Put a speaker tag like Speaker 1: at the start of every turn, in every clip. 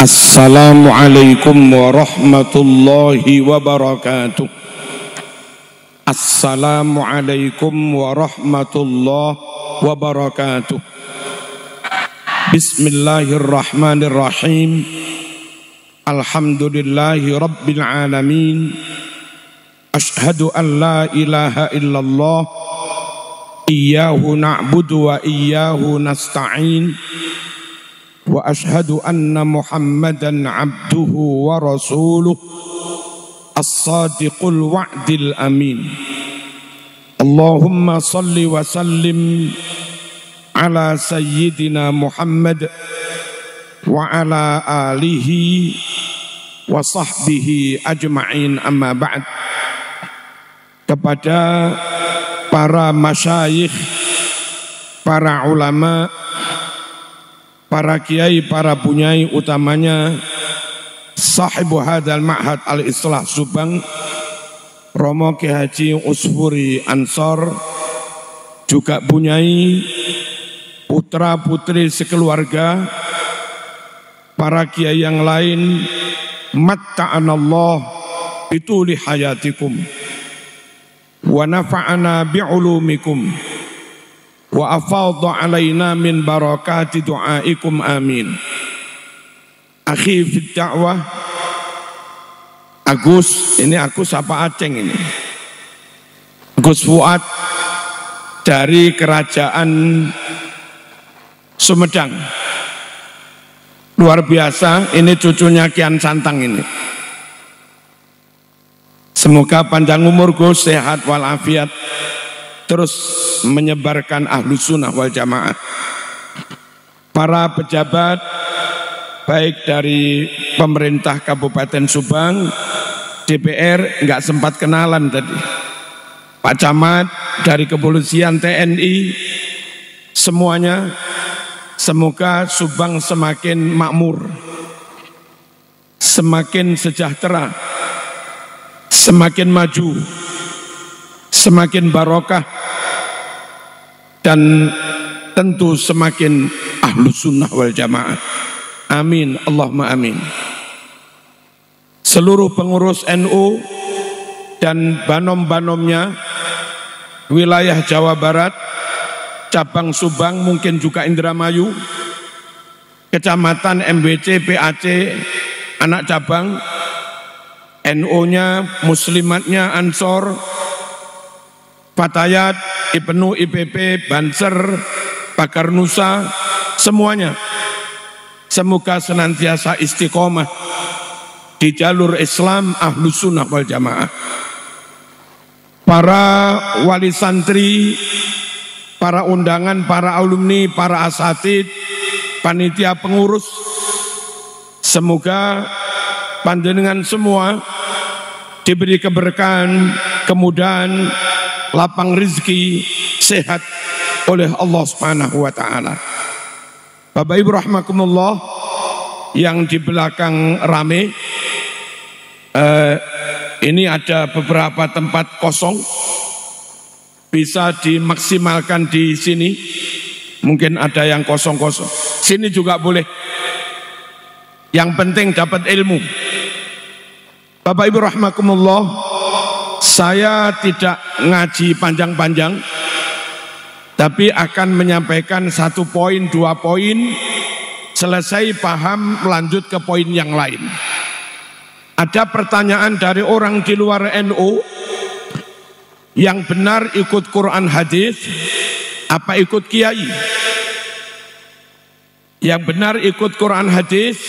Speaker 1: Assalamualaikum warahmatullahi wabarakatuh. Assalamualaikum warahmatullahi wabarakatuh. Bismillahirrahmanirrahim. Alhamdulillahi rabbil alamin. Ashhadu an la ilaha illallah. Iyyahu na'budu wa iyyahu nasta'in. Wa ashhadu anna Muhammadan abduhu wa rasuluh as-sadiqul wa'dil amin. Allahumma salli wa sallim ala sayyidina Muhammad wa ala alihi wa sahbihi ajma'in, amma ba'd. Kepada para masyayikh, para ulama, para kiai, para bunyai, utamanya sahibu hadal ma'had al-islah Subang, Romo Ki Haji Usfuri Ansor, juga bunyai, putra putri sekeluarga, para kiai yang lain, matta'anallah bituli hayatikum wa nafa'ana bi'ulumikum wa afadha alaina min barakati du'aikum, amin. Akhi fit da'wah Agus, ini Agus apa Aceng ini? Gus Fuad dari Kerajaan Sumedang. Luar biasa, ini cucunya Kian Santang ini. Semoga panjang umur Gus, sehat walafiat, terus menyebarkan ahlus sunnah wal jamaah. Para pejabat baik dari pemerintah Kabupaten Subang, DPR nggak sempat kenalan tadi, Pak Camat dari kepolisian, TNI, semuanya, semoga Subang semakin makmur, semakin sejahtera, semakin maju, semakin barokah, dan tentu semakin ahlus sunnah wal jamaah. Amin, Allahumma amin. Seluruh pengurus NU dan banom-banomnya, wilayah Jawa Barat, cabang Subang, mungkin juga Indramayu, kecamatan, MBC, PAC, anak cabang, NU-nya, muslimatnya, Ansor, Fatayat, Ibnu, IPP, Banser, Pakar Nusa, semuanya. Semoga senantiasa istiqomah di jalur Islam ahlus sunnah wal jamaah. Para wali santri, para undangan, para alumni, para asatid, panitia pengurus, semoga panjenengan semua diberi keberkahan, kemudahan, lapang rezeki, sehat oleh Allah Subhanahu wa taala. Bapak Ibu rahimakumullah, yang di belakang rame, ini ada beberapa tempat kosong, bisa dimaksimalkan di sini. Mungkin ada yang kosong-kosong, sini juga boleh. Yang penting dapat ilmu. Bapak Ibu rahimakumullah, saya tidak ngaji panjang-panjang, tapi akan menyampaikan 1 poin, 2 poin, selesai paham lanjut ke poin yang lain. Ada pertanyaan dari orang di luar NU, yang benar ikut Quran hadis apa ikut kiai? Yang benar ikut Quran hadis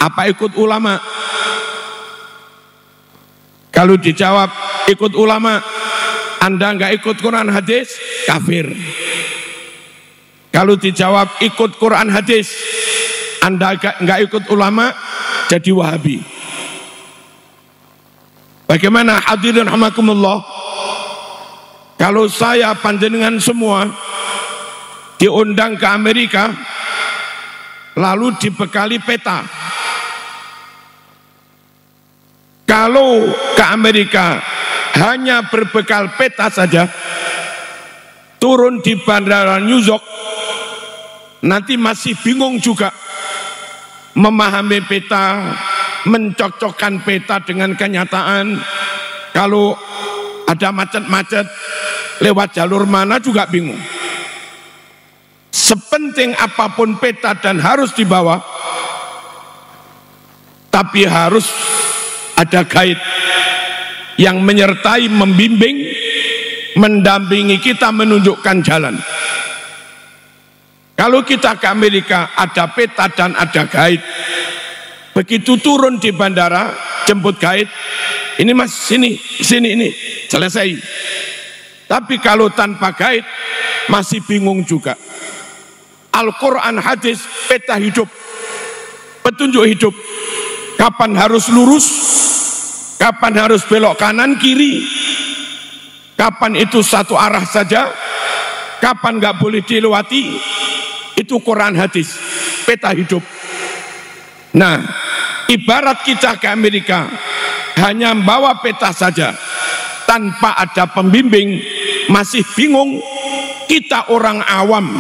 Speaker 1: apa ikut ulama? Kalau dijawab ikut ulama, Anda nggak ikut Quran hadis, kafir. Kalau dijawab ikut Quran hadis, Anda nggak ikut ulama, jadi Wahabi. Bagaimana hadirin rahimakumullah? Kalau saya panjenengan semua diundang ke Amerika, lalu dibekali peta. Kalau ke Amerika hanya berbekal peta saja, turun di bandara New York, nanti masih bingung juga memahami peta, mencocokkan peta dengan kenyataan. Kalau ada macet-macet, lewat jalur mana juga bingung. Sepenting apapun peta dan harus dibawa, tapi harus ada guide yang menyertai, membimbing, mendampingi kita, menunjukkan jalan. Kalau kita ke Amerika ada peta dan ada guide, begitu turun di bandara jemput guide, ini mas sini ini selesai. Tapi kalau tanpa guide masih bingung juga. Al-Quran, hadis, peta hidup, petunjuk hidup. Kapan harus lurus, kapan harus belok kanan kiri, kapan itu satu arah saja, kapan nggak boleh dilewati. Itu Quran, hadis, peta hidup. Nah, ibarat kita ke Amerika hanya membawa peta saja tanpa ada pembimbing, masih bingung. Kita orang awam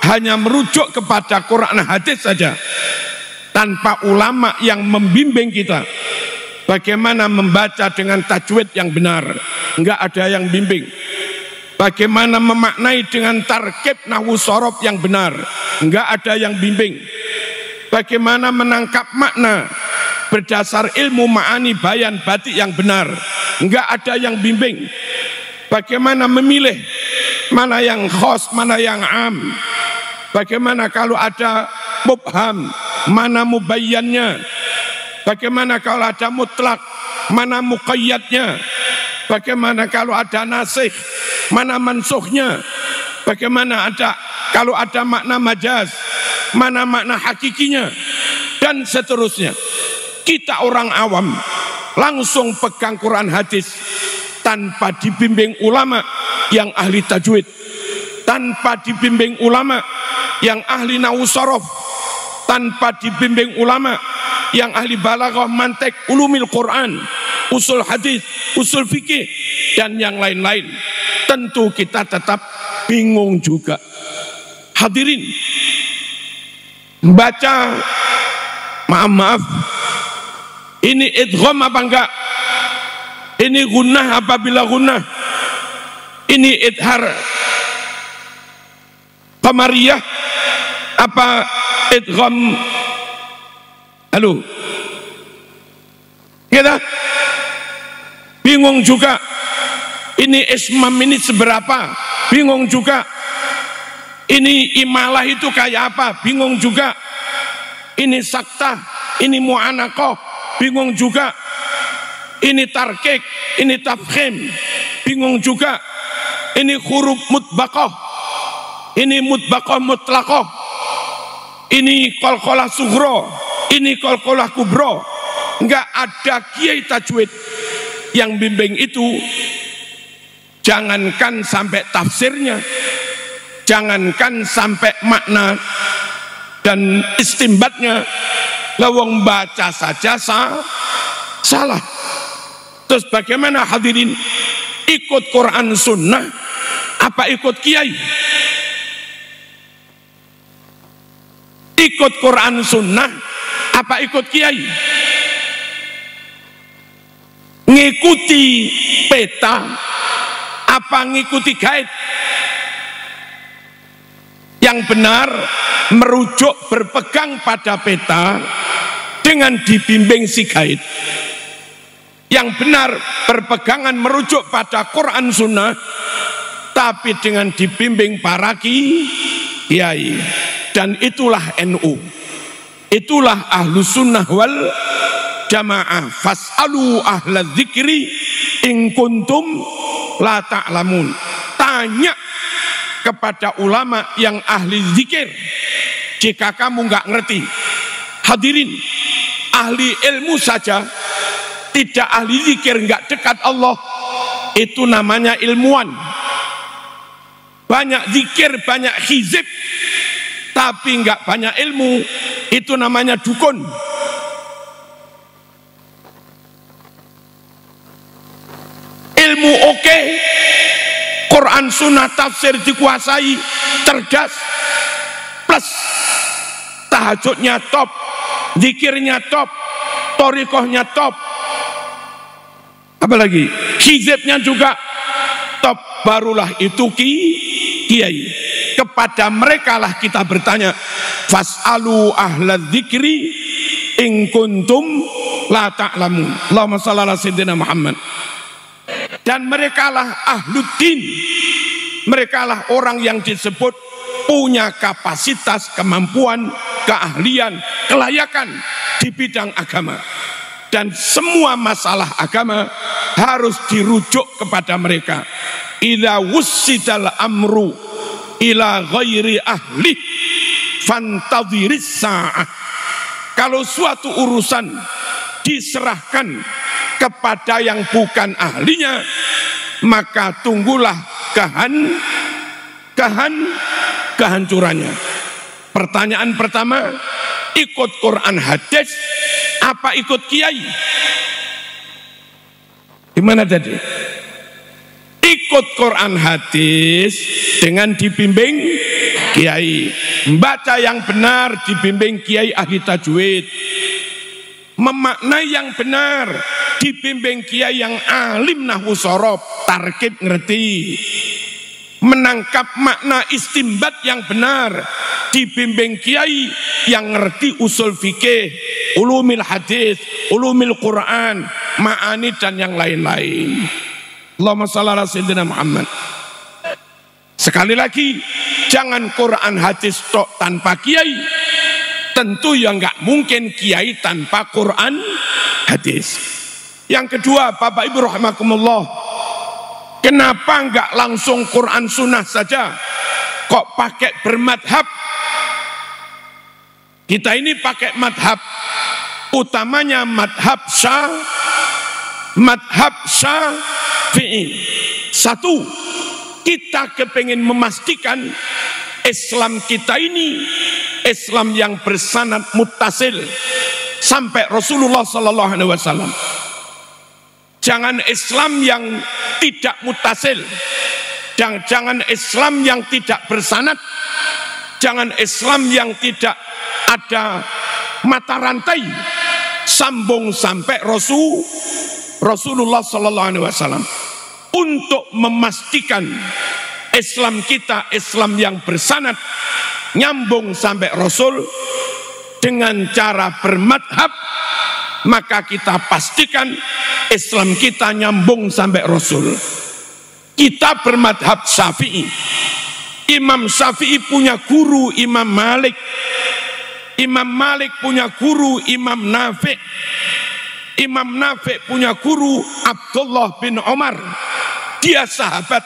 Speaker 1: hanya merujuk kepada Quran, hadis saja tanpa ulama yang membimbing kita bagaimana membaca dengan tajwid yang benar, enggak ada yang bimbing. Bagaimana memaknai dengan tarkib nahwu shorof yang benar, enggak ada yang bimbing. Bagaimana menangkap makna berdasar ilmu ma'ani bayan batik yang benar, enggak ada yang bimbing. Bagaimana memilih mana yang khos, mana yang am. Bagaimana kalau ada mubham, mana mubayyannya. Bagaimana kalau ada mutlak, mana muqayyadnya. Bagaimana kalau ada nasikh, mana mansukhnya. Bagaimana kalau ada makna majaz, mana makna hakikinya, dan seterusnya. Kita orang awam langsung pegang Quran, hadis tanpa dibimbing ulama yang ahli tajwid, tanpa dibimbing ulama yang ahli nahwu shorof, tanpa dibimbing ulama yang ahli balaghah, mantik, ulumil Quran, usul hadis, usul fikih, dan yang lain-lain. Tentu kita tetap bingung juga. Hadirin, baca, maaf, ini idgham apa enggak? Ini gunnah apabila gunnah? Ini idhar qamariyah apa idgham? Halo, kita bingung juga. Ini ismam ini seberapa? Bingung juga. Ini imalah itu kayak apa? Bingung juga. Ini saktah, ini mu'anaqah, bingung juga. Ini tarkik, ini tafkhim, bingung juga. Ini huruf mutbaqah, ini mutbaqah mutlaqah, ini qalqalah sughra, ini qalqalah kubra. Enggak ada kiai tajwid yang bimbing itu. Jangankan sampai tafsirnya, jangankan sampai makna dan istimbatnya, lawang baca saja salah. Terus bagaimana hadirin? Ikut Quran sunnah apa ikut kiai? Ikut Quran sunnah apa ikut kiai? Ngikuti peta apa ngikuti guide? Yang benar merujuk berpegang pada peta dengan dibimbing si guide. Yang benar berpegangan merujuk pada Quran sunnah tapi dengan dibimbing para kiai. Dan itulah NU, itulah ahlu sunnah wal jamaah. Fas'alu ahla dzikri in kuntum la ta'lamun. Tanya kepada ulama yang ahli zikir jika kamu nggak ngerti. Hadirin, ahli ilmu saja tidak ahli zikir, nggak dekat Allah, itu namanya ilmuwan. Banyak zikir, banyak hizib, tapi nggak banyak ilmu, itu namanya dukun. Ilmu oke, Quran sunnah tafsir dikuasai, cerdas, plus tahajudnya top, zikirnya top, thariqahnya top, apalagi hizibnya juga top, barulah itu kiai. Kepada mereka lah kita bertanya, fas'alu ahla dzikri in kuntum la ta'lamun. Allahumma shalli ala sayyidina Muhammad. Dan merekalah ahluddin, merekalah orang yang disebut punya kapasitas, kemampuan, keahlian, kelayakan di bidang agama. Dan semua masalah agama harus dirujuk kepada mereka. Idza wussidal amru ila ghairi ahli fantadhiris sa'ah. Kalau suatu urusan diserahkan kepada yang bukan ahlinya, maka tunggulah kehancurannya. Pertanyaan pertama, ikut Quran hadis apa ikut kiai? Gimana tadi? Ikut Quran hadis dengan dibimbing kiai. Membaca yang benar dibimbing kiai ahli tajwid. Memaknai yang benar dibimbing kiai yang alim nahwu shorof, tarkib ngerti. Menangkap makna istimbat yang benar dibimbing kiai yang ngerti usul fikih, ulumil hadis, ulumil Quran, ma'ani dan yang lain-lain. Allahumma shalli ala sayyidina Muhammad. Sekali lagi, jangan Quran hadis tok tanpa kiai. Tentu ya nggak mungkin kiai tanpa Quran hadis. Yang kedua, Bapak Ibu rahimakumullah, kenapa nggak langsung Quran sunnah saja? Kok pakai bermadhab? Kita ini pakai madhab, utamanya madhab Syafi'i. Satu, kita kepingin memastikan Islam kita ini Islam yang bersanad muttasil sampai Rasulullah sallallahu alaihi wasallam. Jangan Islam yang tidak muttasil, jangan Islam yang tidak bersanad, jangan Islam yang tidak ada mata rantai sambung sampai Rasulullah sallallahu alaihi wasallam. Untuk memastikan Islam kita Islam yang bersanad, nyambung sampai Rasul dengan cara bermadhab, maka kita pastikan Islam kita nyambung sampai Rasul. Kita bermadhab Syafi'i. Imam Syafi'i punya guru Imam Malik. Imam Malik punya guru Imam Nafi'. Imam Nafi' punya guru Abdullah bin Umar. Dia sahabat,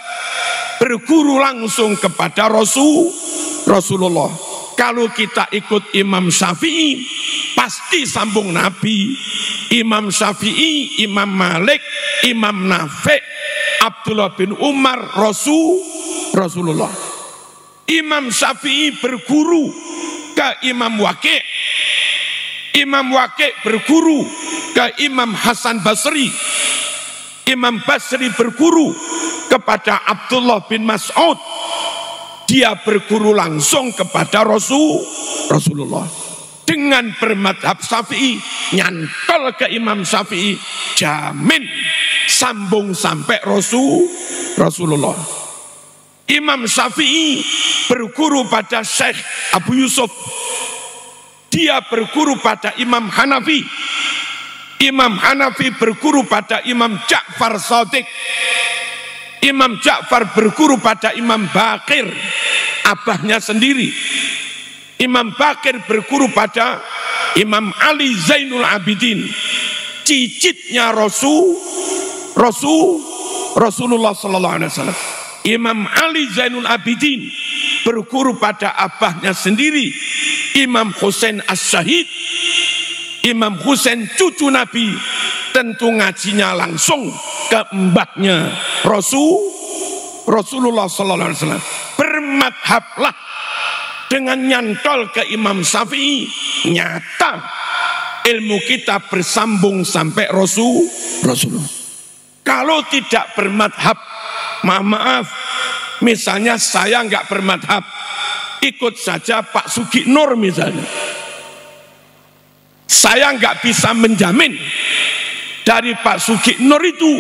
Speaker 1: berguru langsung kepada Rasulullah. Kalau kita ikut Imam Syafi'i, pasti sambung Nabi. Imam Syafi'i, Imam Malik, Imam Nafi', Abdullah bin Umar, Rasulullah. Imam Syafi'i berguru ke Imam Waqi'. Imam Waqi' berguru ke Imam Hasan Basri. Imam Basri berguru kepada Abdullah bin Mas'ud. Dia berguru langsung kepada Rasulullah. Dengan bermadhab Syafi'i, nyantol ke Imam Syafi'i, jamin sambung sampai Rasulullah. Imam Syafi'i berguru pada Syekh Abu Yusuf. Dia berguru pada Imam Hanafi. Imam Hanafi berguru pada Imam Ja'far Shadiq. Imam Ja'far berguru pada Imam Baqir, abahnya sendiri. Imam Baqir berguru pada Imam Ali Zainul Abidin, cicitnya Rasulullah sallallahu alaihi wasallam. Imam Ali Zainul Abidin berguru pada abahnya sendiri, Imam Husain As-Syahid. Imam Husain cucu Nabi, tentu ngajinya langsung ke mbaknya Rasulullah sallallahu alaihi wasallam. Bermadhablah dengan nyantol ke Imam Syafi'i, nyata ilmu kita bersambung sampai Rasulullah. Kalau tidak bermadhab, maaf, misalnya saya nggak bermadhab, ikut saja Pak Sugi Nur misalnya. Saya nggak bisa menjamin dari Pak Sugiknur itu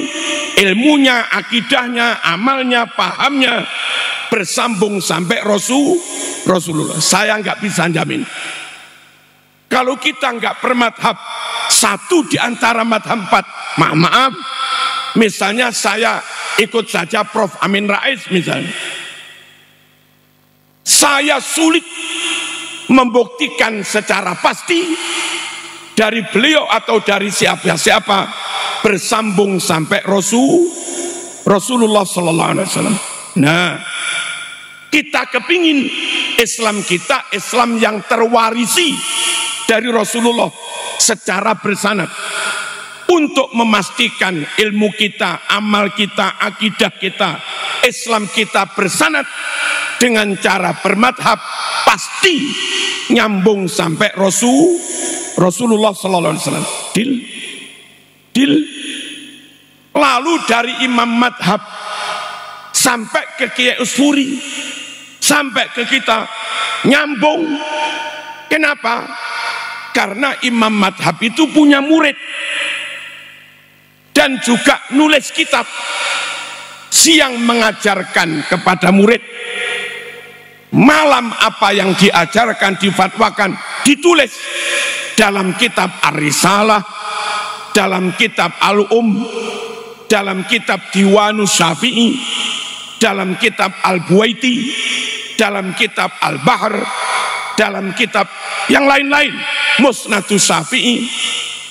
Speaker 1: ilmunya, akidahnya, amalnya, pahamnya bersambung sampai Rasulullah. Saya nggak bisa jamin. Kalau kita nggak bermadhab satu di antara madhab 4, maaf, misalnya saya ikut saja Prof. Amin Rais misalnya, saya sulit membuktikan secara pasti dari beliau atau dari siapa-siapa bersambung sampai Rasulullah Sallallahu Alaihi Wasallam. Nah, kita kepingin Islam kita Islam yang terwarisi dari Rasulullah secara bersanad, untuk memastikan ilmu kita, amal kita, akidah kita, Islam kita bersanad dengan cara bermadhab pasti nyambung sampai Rasulullah Sallallahu Alaihi Wasallam. Deal. Lalu dari imam madhab sampai ke Kiai Usfuri, sampai ke kita nyambung. Kenapa? Karena imam madhab itu punya murid dan juga nulis kitab, siang mengajarkan kepada murid, malam apa yang diajarkan, difatwakan, ditulis dalam kitab Ar-Risalah, dalam kitab Al-Um, dalam kitab Diwanus Syafi'i, dalam kitab Al-Buwaiti, dalam kitab Al-Bahr, dalam kitab yang lain-lain, Musnadus Syafi'i,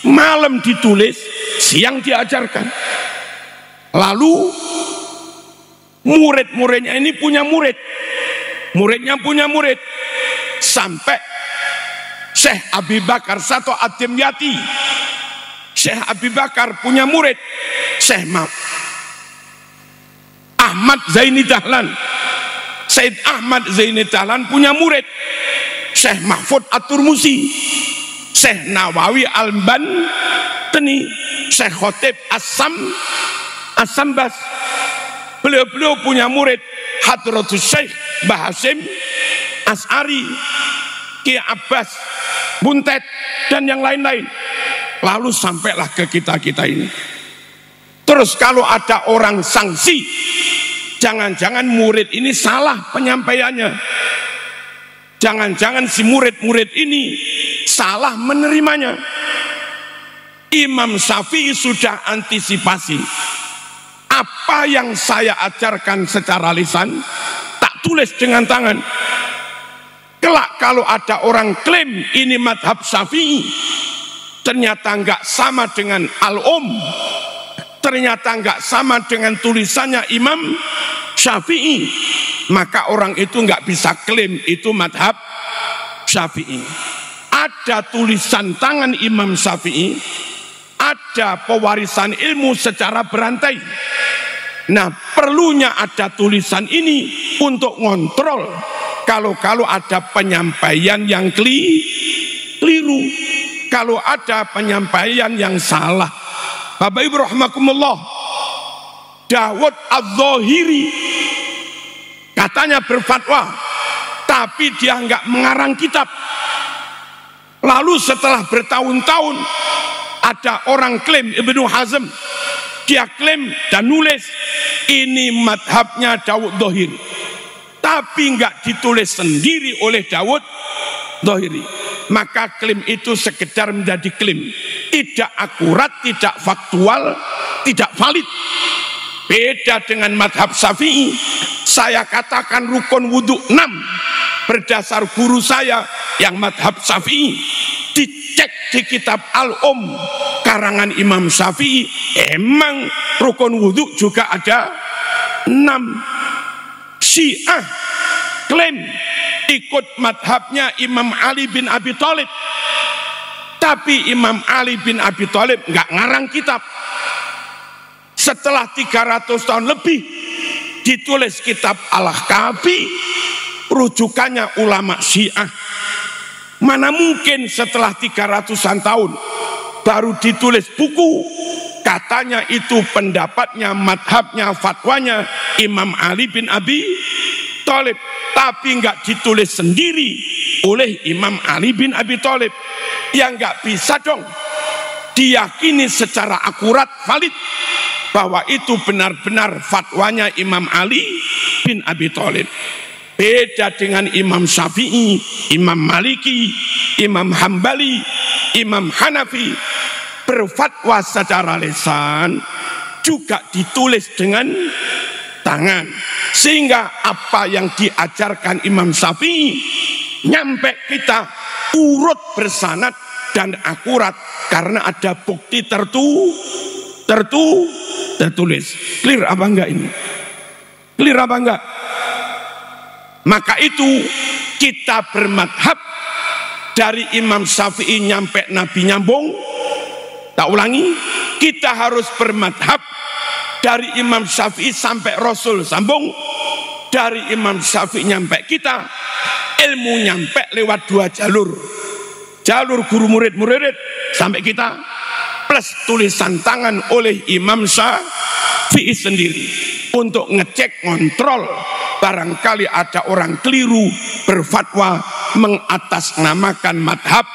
Speaker 1: malam ditulis, siang diajarkan. Lalu murid-muridnya ini punya murid, muridnya punya murid, sampai Syekh Abi Bakar Sato Ad-Dimyati. Syekh Abi Bakar punya murid Syekh Ahmad Zaini Dahlan. Said Ahmad Zaini Dahlan punya murid Syekh Mahfud At-Turmusi, Syekh Nawawi Al-Bantani, Syekh Khotib As-Sambas. Beliau-beliau punya murid Hadratus Syekh Mbah Hasyim As'ari, Ki Abbas Buntet, dan yang lain-lain. Lalu sampailah ke kita-kita ini. Terus kalau ada orang sanksi, jangan-jangan murid ini salah penyampaiannya, jangan-jangan si murid-murid ini salah menerimanya. Imam Syafi'i sudah antisipasi. Apa yang saya ajarkan secara lisan, tak tulis dengan tangan. Kelak kalau ada orang klaim ini madhab Syafi'i, ternyata enggak sama dengan Al-Um, ternyata enggak sama dengan tulisannya Imam Syafi'i, maka orang itu enggak bisa klaim itu madhab Syafi'i. Ada tulisan tangan Imam Syafi'i, ada pewarisan ilmu secara berantai. Nah, perlunya ada tulisan ini untuk ngontrol kalau ada penyampaian yang keliru, kalau ada penyampaian yang salah. Bapak Ibu rahimakumullah, Dawud Az-Zahiri katanya berfatwa, tapi dia enggak mengarang kitab. Lalu setelah bertahun-tahun ada orang klaim, Ibnu Hazm, dia klaim dan nulis ini madhabnya Dawud Zahiri, tapi enggak ditulis sendiri oleh Dawud Zahiri. Maka klaim itu sekedar menjadi klaim, tidak akurat, tidak faktual, tidak valid. Beda dengan madhab Syafi'i. Saya katakan rukun wudhu 6 berdasar guru saya yang madhab Syafi'i. Dicek di kitab Al-Um karangan Imam Syafi'i, emang rukun wudhu juga ada 6. Syiah klaim ikut madhabnya Imam Ali bin Abi Thalib, tapi Imam Ali bin Abi Thalib nggak ngarang kitab. Setelah 300 tahun lebih ditulis kitab Al-Kahfi, rujukannya ulama Syiah. Mana mungkin setelah 300-an tahun baru ditulis buku, katanya itu pendapatnya, madhabnya, fatwanya Imam Ali bin Abi Thalib, tapi enggak ditulis sendiri oleh Imam Ali bin Abi Thalib. Ya nggak bisa dong diyakini secara akurat valid bahwa itu benar-benar fatwanya Imam Ali bin Abi Thalib. Beda dengan Imam Syafi'i, Imam Maliki, Imam Hambali, Imam Hanafi, berfatwa secara lisan juga ditulis dengan tangan, sehingga apa yang diajarkan Imam Syafi'i nyampe kita urut bersanad dan akurat karena ada bukti tertulis. Clear apa enggak ini? Clear apa enggak? Maka itu kita bermadhab dari Imam Syafi'i nyampe Nabi nyambung. Tak ulangi, kita harus bermadhab dari Imam Syafi'i sampai Rasul sambung. Dari Imam Syafi'i nyampe kita, ilmu nyampe lewat dua jalur. Jalur guru murid sampai kita, plus tulisan tangan oleh Imam Syafi'i sendiri untuk ngecek, ngontrol barangkali ada orang keliru berfatwa mengatasnamakan madhab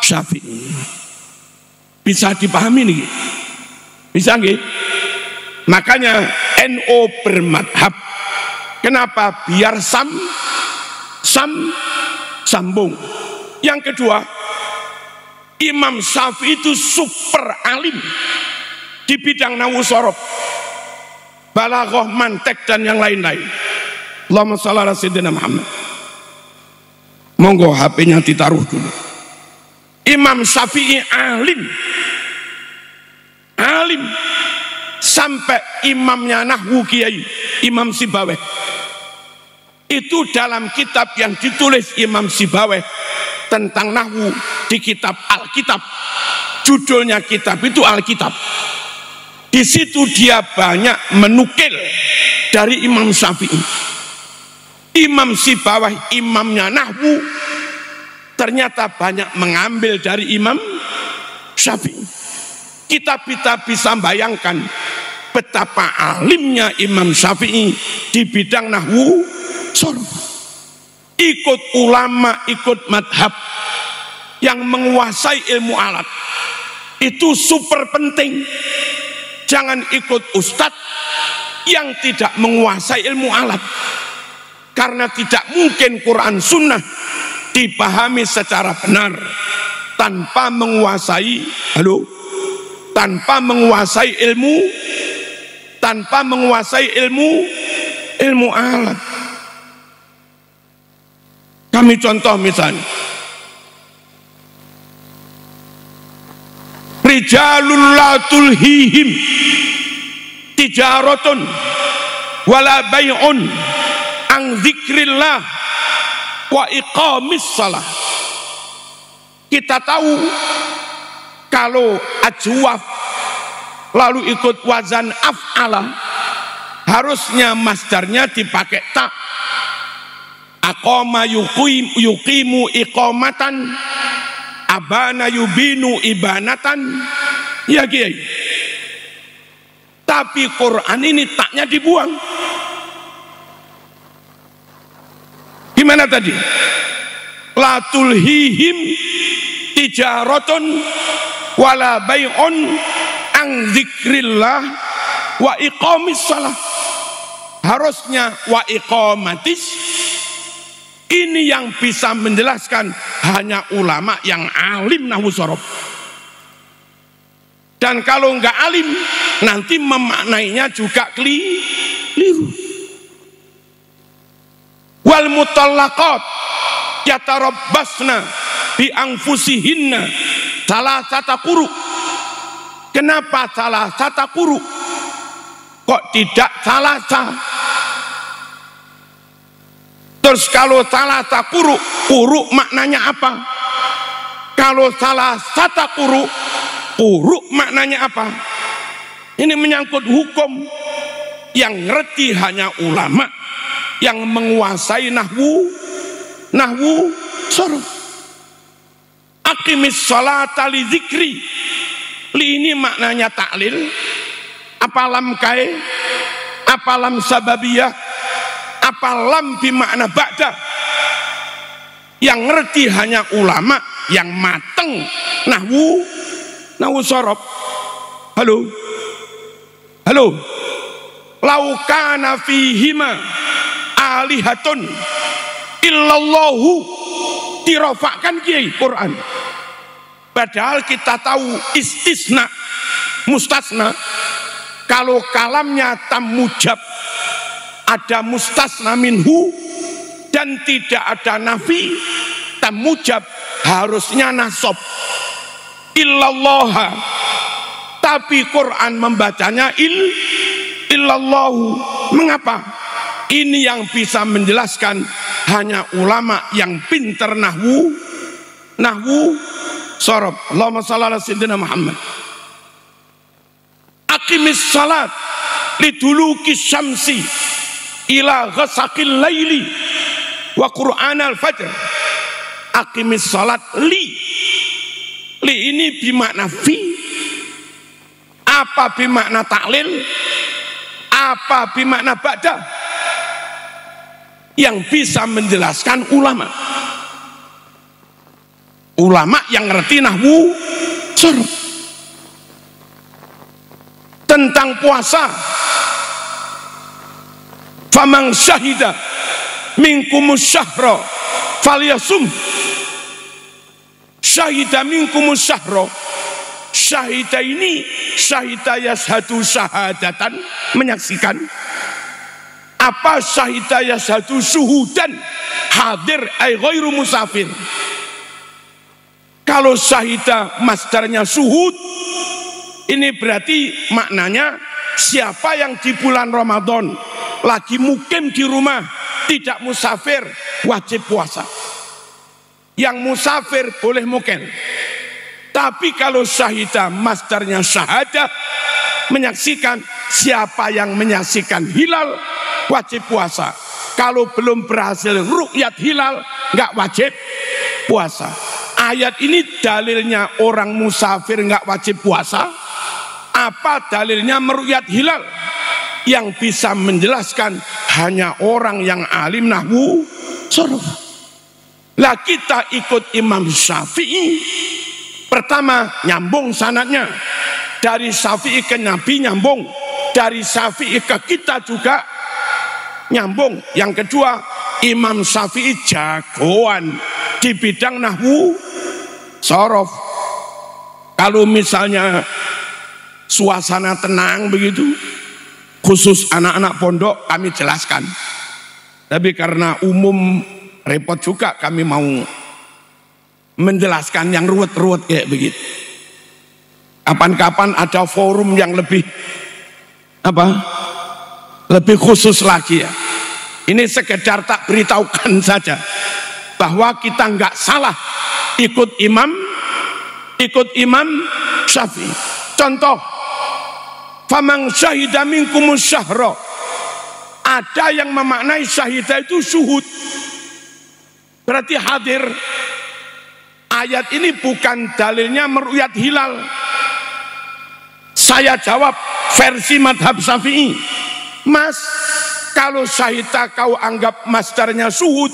Speaker 1: Syafi'i. Bisa dipahami nih? Bisa nggih? Makanya NU bermadhab. Kenapa? Biar sambung. Yang kedua, Imam Syafi'i itu super alim di bidang nahwu sorof, balaghah, mantek dan yang lain-lain. Allahumma shalli ala sayyidina Muhammad. Monggo HP-nya ditaruh dulu. Imam Syafi'i alim sampai imamnya nahwu Kiai Imam Sibaweh itu dalam kitab yang ditulis Imam Sibaweh tentang nahwu di kitab Alkitab, judulnya kitab itu Alkitab. Di situ dia banyak menukil dari Imam Syafi'i. Imam Sibaweh imamnya nahwu ternyata banyak mengambil dari Imam Syafi'i. Kita bisa bayangkan betapa alimnya Imam Syafi'i di bidang nahwu sorof. Ikut ulama, ikut madhab yang menguasai ilmu alat itu super penting. Jangan ikut ustadz yang tidak menguasai ilmu alat, karena tidak mungkin Quran Sunnah dipahami secara benar tanpa menguasai ilmu alat. Kami contoh misalnya, rijalul la tulhihim tijaratun wala bai'un an dzikrillah wa iqamis shalah. Kita tahu kalau ajwaf lalu ikut wazan af'ala, harusnya masdarnya dipakai ta. Aqama yuqimu iqamatan, abana yubinu ibanatan. Ya Kiai. Tapi Quran ini taknya dibuang. Gimana tadi? La tulhihim tijaratun wala bai'un an dzikrillah wa iqamis shalah. Harusnya wa iqamatis. Ini yang bisa menjelaskan hanya ulama yang alim nahwu sorof. Dan kalau nggak alim, nanti memaknainya juga keliru. Wal mutallaqat yatarabbasna bi anfusihinna salasata quru. Kenapa salasata quru? Kok tidak salasa? Terus kalau salasa quru, quru maknanya apa? Kalau salasata quru, quru maknanya apa? Ini menyangkut hukum yang ngerti hanya ulama yang menguasai nahwu sorof. Aqimis sholata li dzikri. Li ini maknanya taklil. Apa lam kai? Apa lam sababiyah? Apa lam bimakna ba'da? Yang ngerti hanya ulama yang mateng nahwu sorof. Halo, laukana fihima alihatun illallahu, dirofakkan kiai Quran. Padahal kita tahu istisna, mustasna. Kalau kalamnya tam mujab, ada mustasna minhu dan tidak ada nafi, tam mujab harusnya nasab illallah. Tapi Quran membacanya illallahu. Mengapa? Ini yang bisa menjelaskan hanya ulama yang pinter nahwu sorof. Allahumma shalli ala sayyidina Muhammad. Aqimis salat liduluki syamsi ila ghasaqil laili wa qur'anal fajr. Aqimis salat li ini bimakna fi, apa bimakna taklil, apa bimakna ba'da. Yang bisa menjelaskan ulama yang ngerti nahwu sorof. Tentang puasa, faman syahida minkumus syahra falyasum. Syahida minkumus syahra, syahida ini syahida yashadu syahadatan, menyaksikan. Apa syahida yashadu syuhudan, hadir ay ghairu musafir. Kalau syahida masdarnya syuhud, ini berarti maknanya siapa yang di bulan Ramadan lagi mukim di rumah, tidak musafir, wajib puasa. Yang musafir boleh mukim. Tapi kalau syahida masdarnya syahadah, menyaksikan, siapa yang menyaksikan hilal wajib puasa. Kalau belum berhasil ru'yat hilal nggak wajib puasa. Ayat ini dalilnya orang musafir nggak wajib puasa. Apa dalilnya meru'yat hilal? Yang bisa menjelaskan hanya orang yang alim nahwu sorof. Lah kita ikut Imam Syafi'i. Pertama nyambung sanadnya, dari Syafi'i ke Nabi nyambung, dari Syafi'i ke kita juga nyambung. Yang kedua, Imam Syafi'i jagoan di bidang nahwu sorof. Kalau misalnya suasana tenang begitu, khusus anak-anak pondok kami jelaskan. Tapi karena umum repot juga, kami mau menjelaskan yang ruwet-ruwet kayak begitu. Kapan-kapan ada forum yang lebih lebih khusus lagi ya. Ini sekedar tak beritahukan saja bahwa kita nggak salah ikut Imam Syafi'i. Contoh, faman syahida minkumus syahra. Ada yang memaknai syahidah itu syuhud, berarti hadir. Ayat ini bukan dalilnya meru'yat hilal. Saya jawab versi madhab Syafi'i. Mas, kalau syahida kau anggap masdarnya syuhud,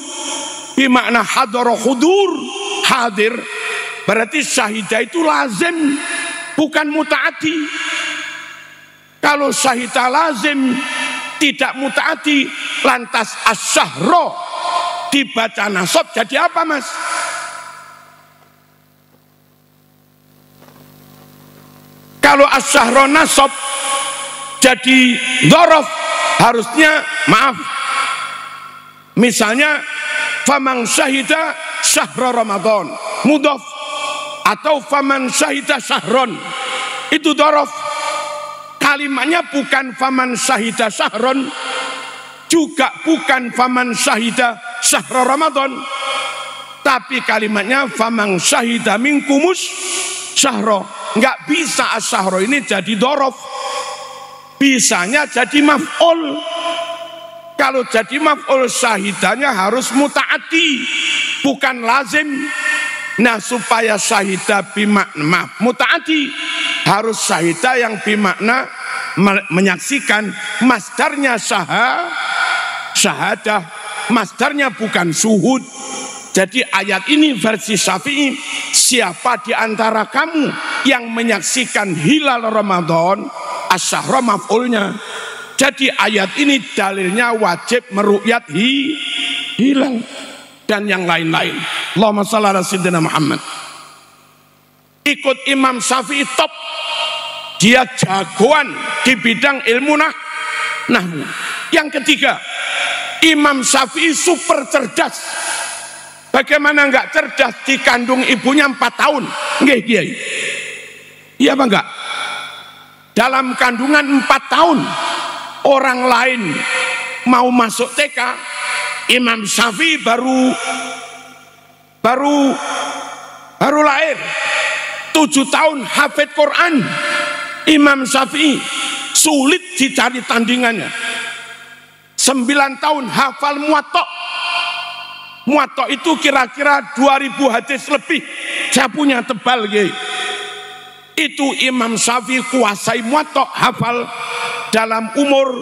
Speaker 1: bimakna hadara hudur, hadir, berarti syahidah itu lazim, bukan mutaati. Kalau syahidah lazim, tidak mutaati, lantas asyahro dibaca nasab, jadi apa mas? Kalau asyahro nasab jadi dhorof, harusnya maaf, misalnya faman syahida syahra Ramadan mudhof, atau faman syahida syahron, itu dhorof. Kalimatnya bukan faman syahida syahron, juga bukan faman syahida syahra Ramadan, tapi kalimatnya faman syahida minkumus syahra. Nggak bisa asyahro ini jadi dhorof, bisanya jadi maf'ul. Kalau jadi maf'ul, syahidanya harus mutaati, bukan lazim. Nah, supaya syahidah bimakna mutaati, harus syahidah yang bimakna menyaksikan. Masdarnya syahadah, masdarnya bukan syuhud. Jadi ayat ini versi Syafi'i, siapa di antara kamu yang menyaksikan hilal Ramadan, asyahra maf'ulnya. Jadi ayat ini dalilnya wajib meru'yat hilal dan yang lain-lain. Allahumma shalli ala sayyidina Muhammad. Ikut Imam Syafi'i top. Dia jagoan di bidang ilmu nahwu. Yang ketiga, Imam Syafi'i super cerdas. Bagaimana enggak cerdas, dikandung ibunya 4 tahun. Nggih, Kiai. Iya apa enggak? Dalam kandungan 4 tahun, orang lain mau masuk TK, Imam Syafi'i baru lahir. 7 tahun hafid Quran. Imam Syafi'i sulit dicari tandingannya. 9 tahun hafal Muwatta. Muwatta itu kira-kira 2000 hadis lebih. Saya punya tebal, Kiai. Itu Imam Syafi'i kuasai Muwatta, hafal dalam umur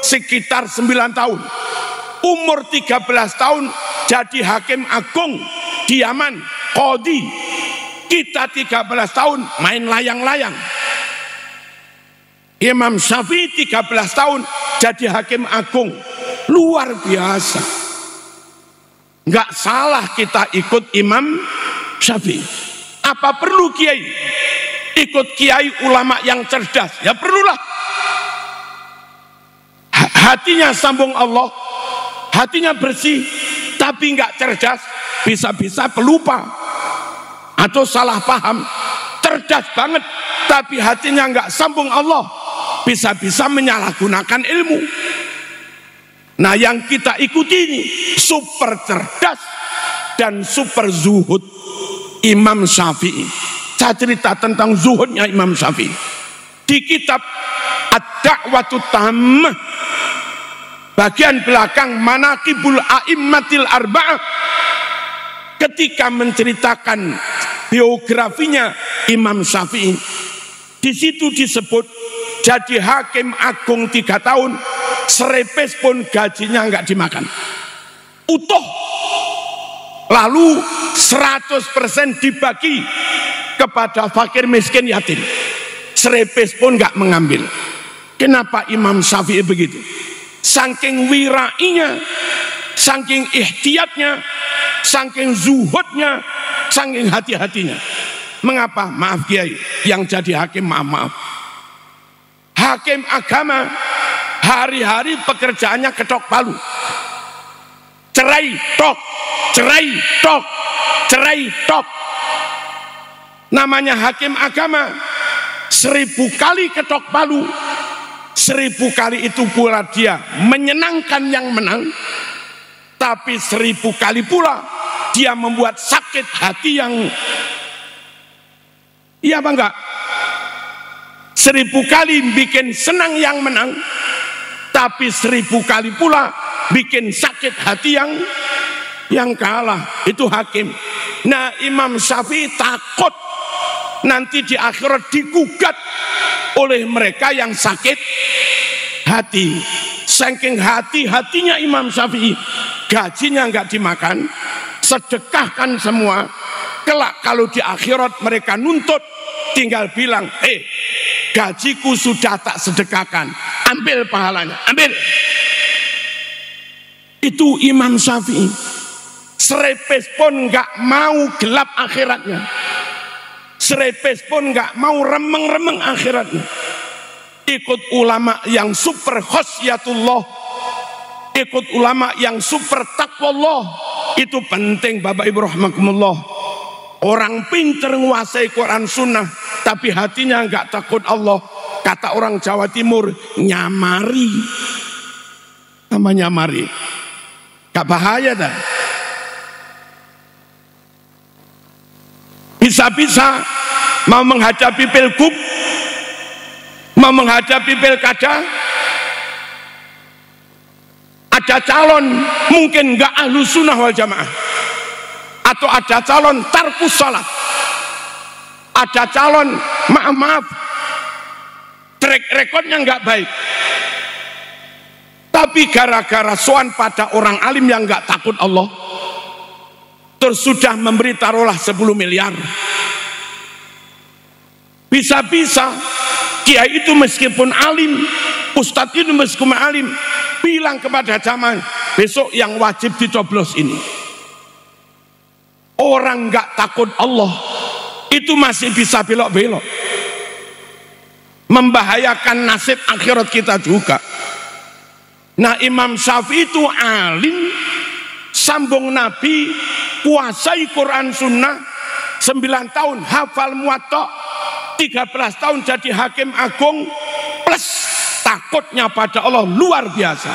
Speaker 1: sekitar 9 tahun. Umur 13 tahun jadi hakim agung di Yaman, qadhi. Kita 13 tahun main layang-layang. Imam Syafi'i 13 tahun jadi hakim agung. Luar biasa. Enggak salah kita ikut Imam Syafi'i. Apa perlu kiai? Ikut kiai ulama yang cerdas? Ya perlulah. Hatinya sambung Allah, hatinya bersih, tapi enggak cerdas, bisa-bisa pelupa atau salah paham. Cerdas banget, tapi hatinya enggak sambung Allah, bisa-bisa menyalahgunakan ilmu. Nah, yang kita ikuti ini super cerdas dan super zuhud Imam Syafi'i. Saya cerita tentang zuhudnya Imam Syafi'i di kitab Ad-Da'watut Tammah bagian belakang Manaqibul A'immatil Arba'ah. Ketika menceritakan biografinya Imam Syafi'i, di situ disebut jadi hakim agung 3 tahun, serepes pun gajinya enggak dimakan, utuh. Lalu 100% dibagi kepada fakir miskin yatim, serepes pun enggak mengambil. Kenapa Imam Syafi'i begitu? Saking wirainya, saking ihtiyatnya, saking zuhudnya, saking hati-hatinya. Mengapa? Maaf Kiai, yang jadi hakim maaf. Hakim agama hari-hari pekerjaannya ketok palu, cerai tok, cerai tok, cerai tok. Namanya hakim agama, 1000 kali ketok palu, 1000 kali itu pula dia menyenangkan yang menang, tapi 1000 kali pula dia membuat sakit hati yang, iya apa enggak? 1000 kali bikin senang yang menang, tapi 1000 kali pula bikin sakit hati yang kalah. Itu hakim. Nah, Imam Syafi'i takut nanti di akhirat digugat oleh mereka yang sakit hati. Saking hati-hatinya Imam Syafi'i, gajinya enggak dimakan, sedekahkan semua. Kelak kalau di akhirat mereka nuntut, tinggal bilang, gajiku sudah tak sedekahkan, ambil pahalanya, ambil. Itu Imam Syafi'i, serepes pun enggak mau gelap akhiratnya, serepes pun enggak mau remeng-remeng akhiratnya. Ikut ulama yang super khosyatullah, ikut ulama yang super taqwallah, itu penting Bapak Ibu rahimakumullah. Orang pinter menguasai Quran Sunnah, tapi hatinya enggak takut Allah. Kata orang Jawa Timur, nyamari. Nama nyamari, gak bahaya dah. Bisa-bisa mau menghadapi pilgub, mau menghadapi pilkada, ada calon mungkin enggak ahlu sunnah wal jamaah, atau ada calon tarkus salat, ada calon maaf track recordnya enggak baik, tapi gara-gara soan pada orang alim yang enggak takut Allah, terus sudah memberi taruhlah 10 miliar. Bisa-bisa kiai itu meskipun alim, ustadz itu meskipun alim, bilang kepada jamaah, besok yang wajib dicoblos ini. Orang nggak takut Allah itu masih bisa belok-belok, membahayakan nasib akhirat kita juga. Nah, Imam Syafi'i itu alim, sambung Nabi, kuasai Quran Sunnah, 9 tahun hafal Muwatta, 13 tahun jadi hakim agung, plus takutnya pada Allah luar biasa.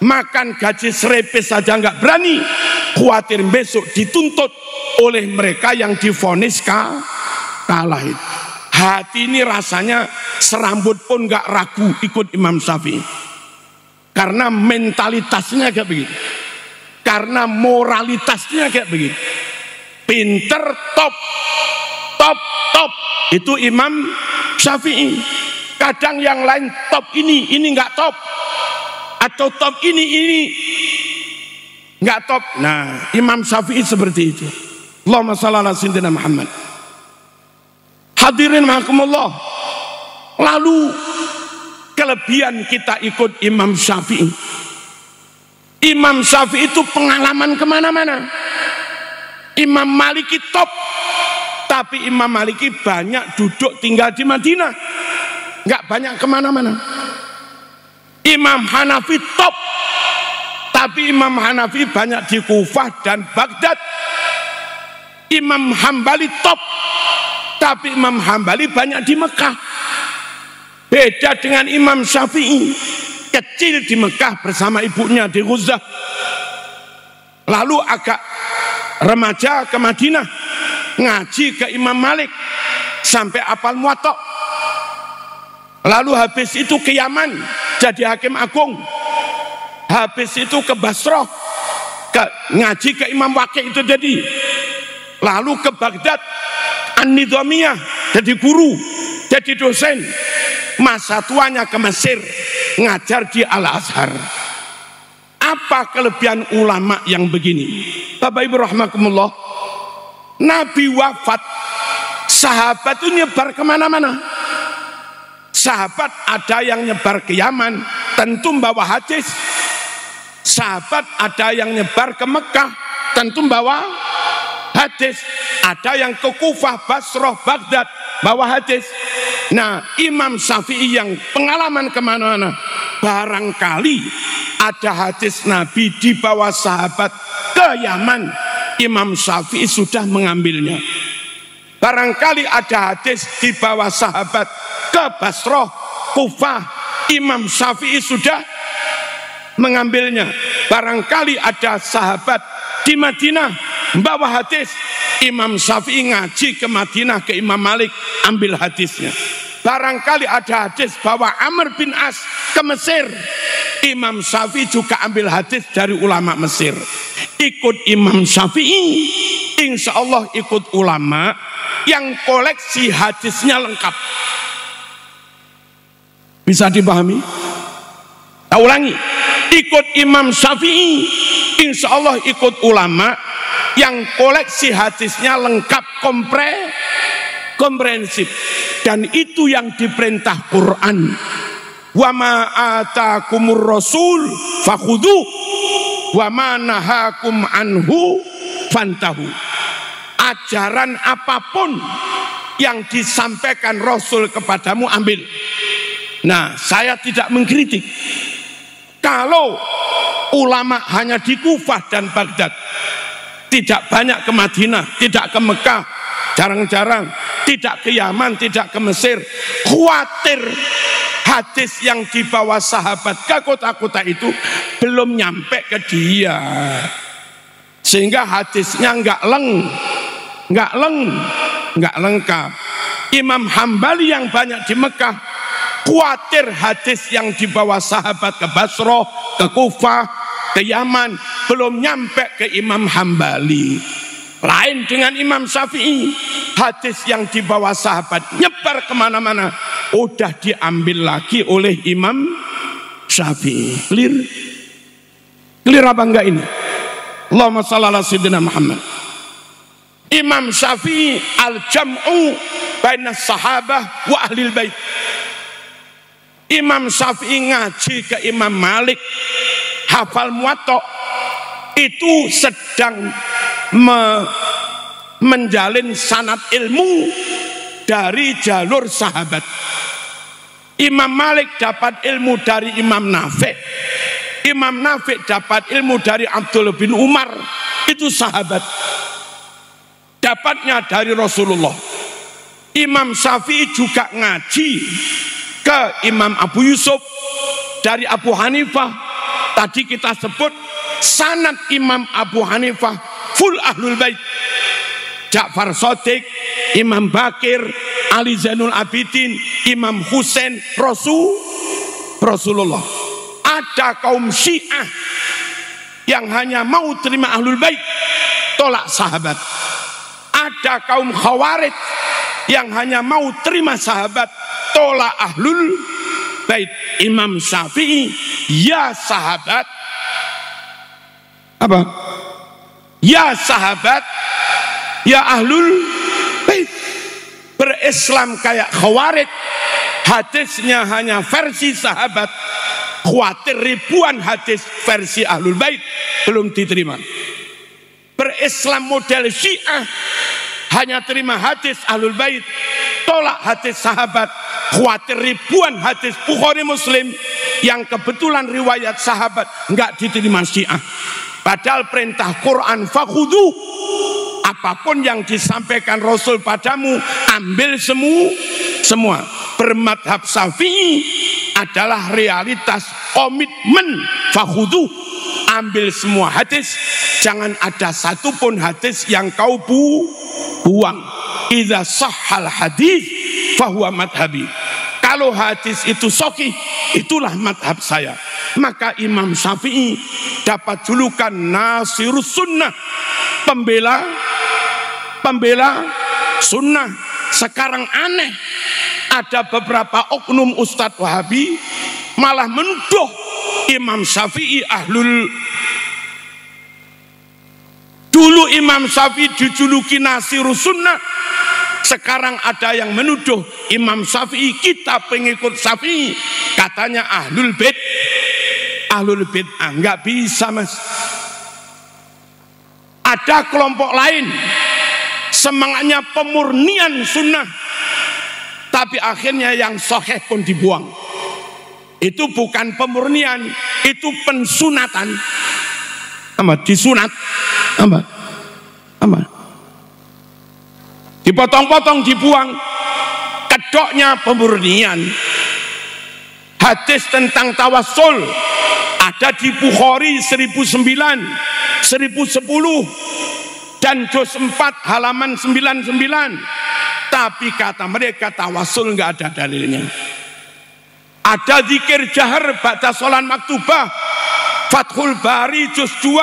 Speaker 1: Makan gaji serepes saja nggak berani, khawatir besok dituntut oleh mereka yang divonis kalah itu. Hati ini rasanya serambut pun nggak ragu ikut Imam Syafi'i, karena mentalitasnya kayak begitu, karena moralitasnya kayak begitu. Pinter, top itu Imam Syafi'i. Kadang yang lain top ini nggak top, atau top ini nggak top. Nah, Imam Syafi'i seperti itu. Allahumma shalli ala sayyidina Muhammad. Hadirin rahimakumullah. Lalu kelebihan kita ikut Imam Syafi'i. Imam Syafi'i itu pengalaman kemana-mana. Imam Maliki top, tapi Imam Maliki banyak duduk tinggal di Madinah, nggak banyak kemana-mana. Imam Hanafi top, tapi Imam Hanafi banyak di Kufah dan Baghdad. Imam Hambali top, tapi Imam Hambali banyak di Mekah. Beda dengan Imam Syafi'i, kecil di Mekah bersama ibunya di Ghuzah, lalu agak remaja ke Madinah, ngaji ke Imam Malik sampai apal Muwatta, lalu habis itu ke Yaman jadi hakim agung, habis itu ke Basrah ngaji ke Imam Waqi itu jadi, lalu ke Baghdad An-Nidhamiyah jadi guru, jadi dosen. Masa tuanya ke Mesir ngajar di Al-Azhar. Apa kelebihan ulama yang begini? Bapak Ibu rahimakumullah, Nabi wafat, sahabat itu nyebar kemana-mana. Sahabat ada yang nyebar ke Yaman, tentu membawa hadis. Sahabat ada yang nyebar ke Mekah, tentu membawa hadis. Ada yang ke Kufah, Basrah, Baghdad, bawa hadis. Nah, Imam Syafi'i yang pengalaman kemana-mana, barangkali ada hadis Nabi di bawah sahabat ke Yaman, Imam Syafi'i sudah mengambilnya. Barangkali ada hadis di bawah sahabat ke Basrah, Kufah, Imam Syafi'i sudah mengambilnya. Barangkali ada sahabat di Madinah membawa hadis, Imam Syafi'i ngaji ke Madinah ke Imam Malik, ambil hadisnya. Barangkali ada hadis bahwa Amr bin As ke Mesir, Imam Syafi'i juga ambil hadis dari ulama Mesir. Ikut Imam Syafi'i, insya Allah ikut ulama yang koleksi hadisnya lengkap. Bisa dipahami? Saya ulangi, ikut Imam Syafi'i, insya Allah ikut ulama yang koleksi hadisnya lengkap, komprehensif. Dan itu yang diperintah Quran. Wa ma atakumur rasul fakhudhu wa ma nahakum anhu fantahu. Ajaran apapun yang disampaikan Rasul kepadamu ambil. Nah, saya tidak mengkritik kalau ulama hanya di Kufah dan Baghdad, tidak banyak ke Madinah, tidak ke Mekah, jarang-jarang, tidak ke Yaman, tidak ke Mesir. Khawatir hadis yang dibawa sahabat ke kota-kota itu belum nyampe ke dia, sehingga hadisnya nggak lengkap. Imam Hambali yang banyak di Mekah khawatir hadis yang dibawa sahabat ke Basrah, ke Kufah, ke Yaman belum nyampe ke Imam Hambali. Lain dengan Imam Syafi'i, hadis yang dibawa sahabat nyebar kemana-mana, udah diambil lagi oleh Imam Syafi'i. Clear apa enggak ini? Allahumma shalli ala sayyidina Muhammad. Imam Syafi'i al-jam'u baina sahabah wa ahlil bait. Imam Syafi'i ngaji ke Imam Malik, hafal Muwatta, itu sedang menjalin sanad ilmu dari jalur sahabat. Imam Malik dapat ilmu dari Imam Nafi', Imam Nafi' dapat ilmu dari Abdullah bin Umar, itu sahabat, dapatnya dari Rasulullah. Imam Syafi'i juga ngaji ke Imam Abu Yusuf dari Abu Hanifah. Tadi kita sebut sanad Imam Abu Hanifah full ahlul bait. Ja'far Shadiq, Imam Bakir, Ali Zainul Abidin, Imam Husain, Rasulullah. Ada kaum Syiah yang hanya mau terima ahlul bait, tolak sahabat. Ada kaum Khawarij yang hanya mau terima sahabat, tolak ahlul bait. Imam Syafi'i, ya sahabat, apa? Ya sahabat, ya ahlul bait. Berislam kayak Khawarij, hadisnya hanya versi sahabat, khawatir ribuan hadis versi ahlul bait belum diterima. Berislam model Syiah, hanya terima hadis ahlul bait, tolak hadis sahabat, khawatir ribuan hadis Bukhari Muslim yang kebetulan riwayat sahabat enggak diterima Syiah. Padahal perintah Quran fakhudhu, apapun yang disampaikan Rasul padamu ambil semua. Bermadhab Syafi'i adalah realitas komitmen fakhudhu, ambil semua hadis, jangan ada satupun hadis yang kau buang. Idza sahhal hadis fahuwa madhabi. Kalau hadis itu sahih, itulah madhab saya. Maka Imam Syafi'i dapat julukan Nasirus Sunnah, pembela sunnah. Sekarang aneh, ada beberapa oknum Ustadz Wahabi malah menuduh Imam Syafi'i ahlul. Dulu Imam Syafi'i dijuluki Nasirus Sunnah, sekarang ada yang menuduh Imam Syafi'i, kita pengikut Syafi'i, katanya ahlul bait. Ahlul bid'ah, enggak bisa mas. Ada kelompok lain semangatnya pemurnian sunnah, tapi akhirnya yang sahih pun dibuang. Itu bukan pemurnian, itu pensunatan. Apa? Disunat. Apa? Dipotong-potong, dibuang. Kedoknya pemurnian. Hadis tentang tawassul ada di Bukhari 1009, 1010 dan juz 4 halaman 99. Tapi kata mereka tawassul enggak ada dalilnya. Ada zikir jahar ba'da sholat maktubah, Fathul Bari juz 2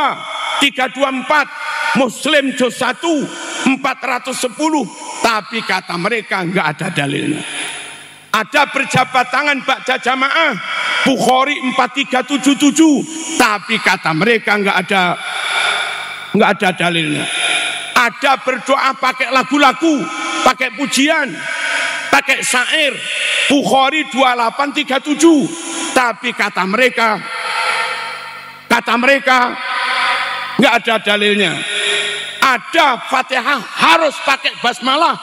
Speaker 1: 324, Muslim juz 1 410, tapi kata mereka enggak ada dalilnya. Ada berjabat tangan ba'da jamaah, Bukhari 4377, tapi kata mereka enggak ada dalilnya. Ada berdoa pakai lagu-lagu, pakai pujian, pakai syair, Bukhari 2837, tapi kata mereka enggak ada dalilnya. Ada Fatihah harus pakai basmalah,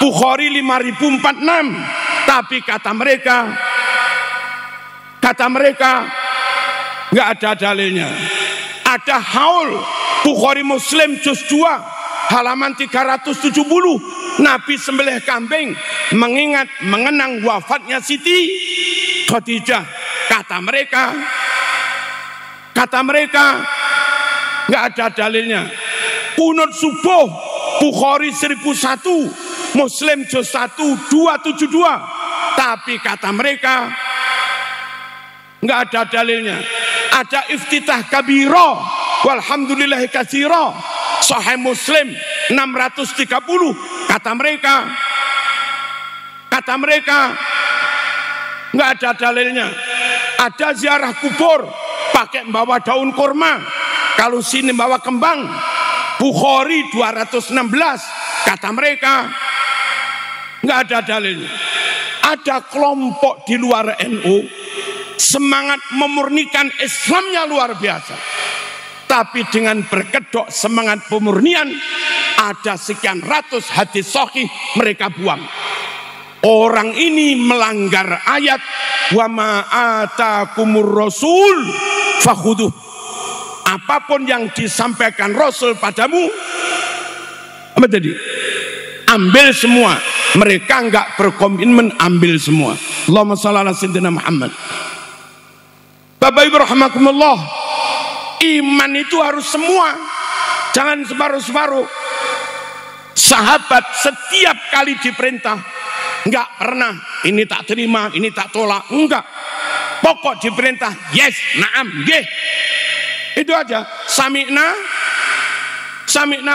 Speaker 1: Bukhari 5046, tapi kata mereka nggak ada dalilnya. Ada haul, Bukhari Muslim juz 2 halaman 370, Nabi sembelih kambing mengenang wafatnya Siti Khadijah. Kata mereka nggak ada dalilnya. Kunut subuh, Bukhari 1001, Muslim juz 1 272, tapi kata mereka nggak ada dalilnya. Ada iftitah kabiro, walhamdulillahi katsira, Sahih Muslim 630, kata mereka nggak ada dalilnya. Ada ziarah kubur pakai membawa daun kurma, Kalau sini bawa kembang, Bukhari 216, kata mereka nggak ada dalilnya. Ada kelompok di luar NU semangat memurnikan Islamnya luar biasa, tapi dengan berkedok semangat pemurnian ada sekian ratus hadis sahih mereka buang. Orang ini melanggar ayat wa ma atakumur rasul fakhuduh. Apapun yang disampaikan Rasul padamu, apa tadi? Ambil semua. Mereka enggak berkomitmen ambil semua. Allahumma shalli ala sayyidina Muhammad. Bapak Ibu rahimakumullah, iman itu harus semua, jangan separuh-separuh. Sahabat setiap kali diperintah enggak pernah ini tak terima, ini tak tolak, enggak. Pokok diperintah yes, na'am, nggih. Itu aja. Sami'na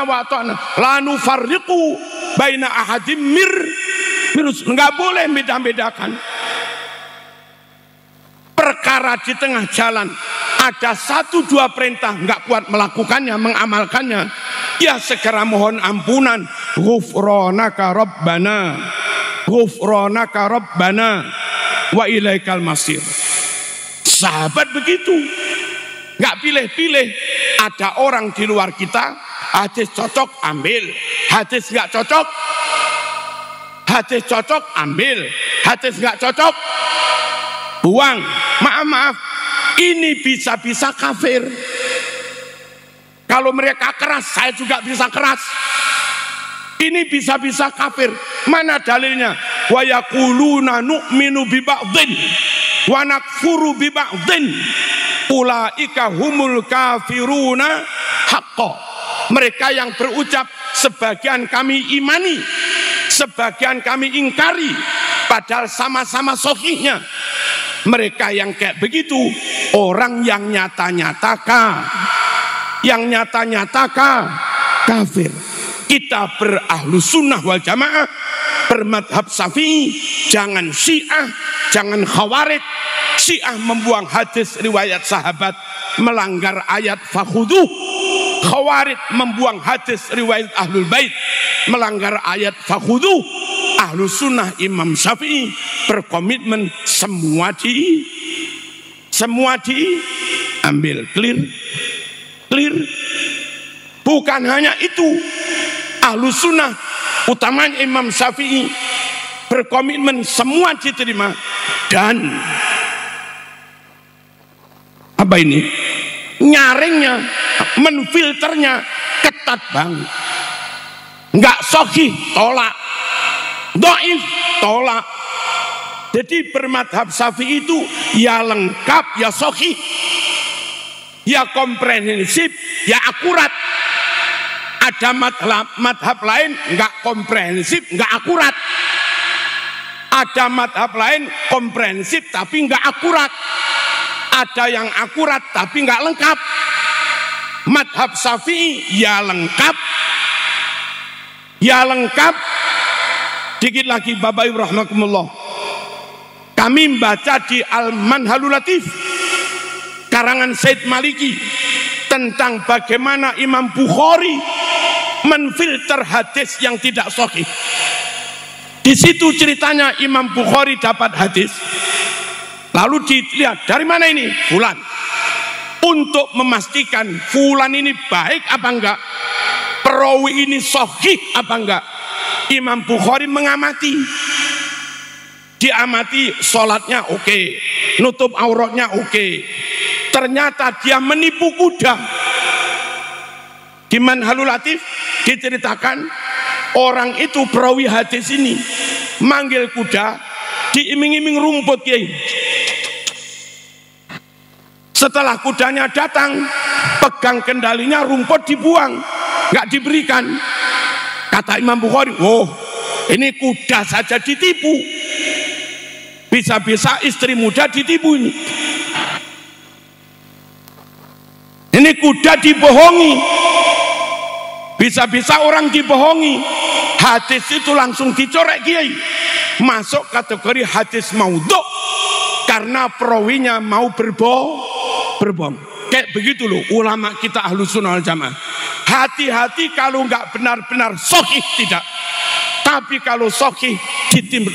Speaker 1: wa ta'na. La nufarriqu baina ahadim mirus. Enggak boleh beda-bedakan. Perkara di tengah jalan ada 1-2 perintah enggak kuat melakukannya, mengamalkannya, ya segera mohon ampunan. Ghufranaka Rabbana wa ilaikal masir. Sahabat begitu. Nggak pilih-pilih. Ada orang di luar kita, hadis cocok ambil, hadis nggak cocok, hadis cocok ambil, hadis nggak cocok buang. Maaf, ini bisa-bisa kafir. Kalau mereka keras, saya juga bisa keras. Ini bisa-bisa kafir. Mana dalilnya? Wa yaquluna nu'minu bi ba'dhin wa nakfuru bi ba'dhin. Ulaika humul kafiruna haqqo. Mereka yang berucap sebagian kami imani, sebagian kami ingkari, padahal sama-sama sahihnya. Mereka yang kayak begitu orang yang nyata-nyatakan, kafir. Kita berahlus sunnah wal jamaah, bermadhab syafi'i, jangan syiah, jangan khawarij. Syiah membuang hadis riwayat sahabat, melanggar ayat fakhuduh. Khawarij membuang hadis riwayat ahlul bait, melanggar ayat fakhuduh. Ahlus sunnah Imam Syafi'i berkomitmen semua diambil. Clear. Bukan hanya itu, Ahlus sunnah utamanya Imam Syafi'i berkomitmen semua diterima. Dan apa ini? Nyaringnya, menfilternya ketat banget. Enggak sahih, tolak. Dhaif, tolak. Jadi bermadhab Syafi'i itu ya lengkap, ya sahih, ya komprehensif, ya akurat. Ada madhab lain enggak komprehensif, enggak akurat. Ada madhab lain komprehensif tapi enggak akurat. Ada yang akurat tapi enggak lengkap. Madhab Syafi'i ya lengkap, ya lengkap. Dikit lagi Bapak Ibu rahimakumullah, kami membaca di Al-Manhalul Latif karangan Said Maliki tentang bagaimana Imam Bukhari menfilter hadis yang tidak sahih. Di situ ceritanya Imam Bukhari dapat hadis, lalu dilihat dari mana ini? Fulan. Untuk memastikan fulan ini baik apa enggak, perawi ini sahih apa enggak, Imam Bukhari mengamati. Diamati sholatnya oke, nutup auratnya oke. Ternyata dia menipu kuda. Di Manhalul Latif diceritakan orang itu perawi hadis ini manggil kuda, diiming-iming rumput kiai. Setelah kudanya datang, pegang kendalinya, rumput dibuang, nggak diberikan. Kata Imam Bukhari, oh ini kuda saja ditipu, bisa-bisa istri muda ditipu ini. Ini kuda dibohongi, bisa-bisa orang dibohongi. Hadis itu langsung dicorek kiai, masuk kategori hadis maudhu karena perawinya mau berbohong. Kayak begitu loh ulama kita Ahlus Sunnah wal Jamaah. Hati-hati kalau nggak benar-benar sahih tidak. Tapi kalau sahih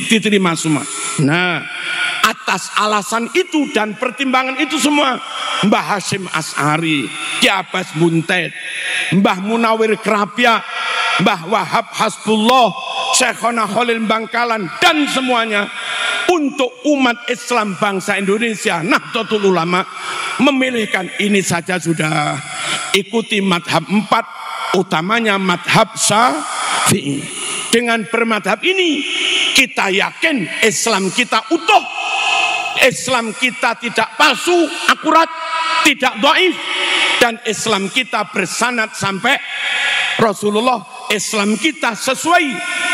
Speaker 1: diterima semua. Nah, atas alasan itu dan pertimbangan itu semua, Mbah Hasyim Asy'ari, Ki Abbas Buntet, Mbah Munawir Krapia, Mbah Wahab Hasbullah, Syekhona Khalil Bangkalan dan semuanya untuk umat Islam bangsa Indonesia, Nahdlatul Ulama memilihkan ini saja sudah. Ikuti madhab 4, utamanya madhab Syafi'i. Dengan bermadhab ini kita yakin Islam kita utuh, Islam kita tidak palsu, akurat, tidak dhaif, dan Islam kita bersanad sampai Rasulullah. Islam kita sesuai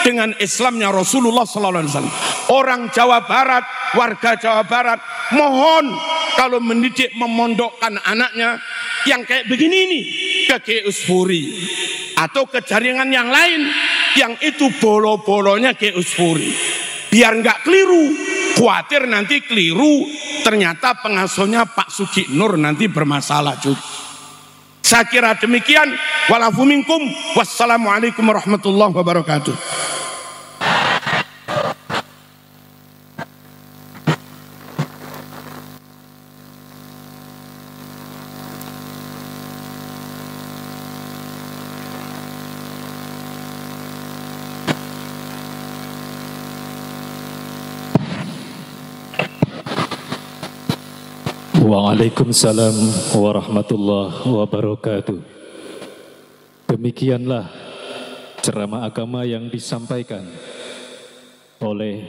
Speaker 1: dengan Islamnya Rasulullah SAW. Orang Jawa Barat, warga Jawa Barat, mohon kalau mendidik memondokkan anaknya yang kayak begini ini ke Ki Usfuri atau ke jaringan yang lain yang itu bolo-bolonya Ki Usfuri, biar nggak keliru. Khawatir nanti keliru, ternyata pengasuhnya Pak Sugi Nur nanti bermasalah juga. Saya kira demikian. Walafu minkum. Wassalamualaikum warahmatullahi wabarakatuh.
Speaker 2: Waalaikumsalam warahmatullahi wabarakatuh. Demikianlah ceramah agama yang disampaikan oleh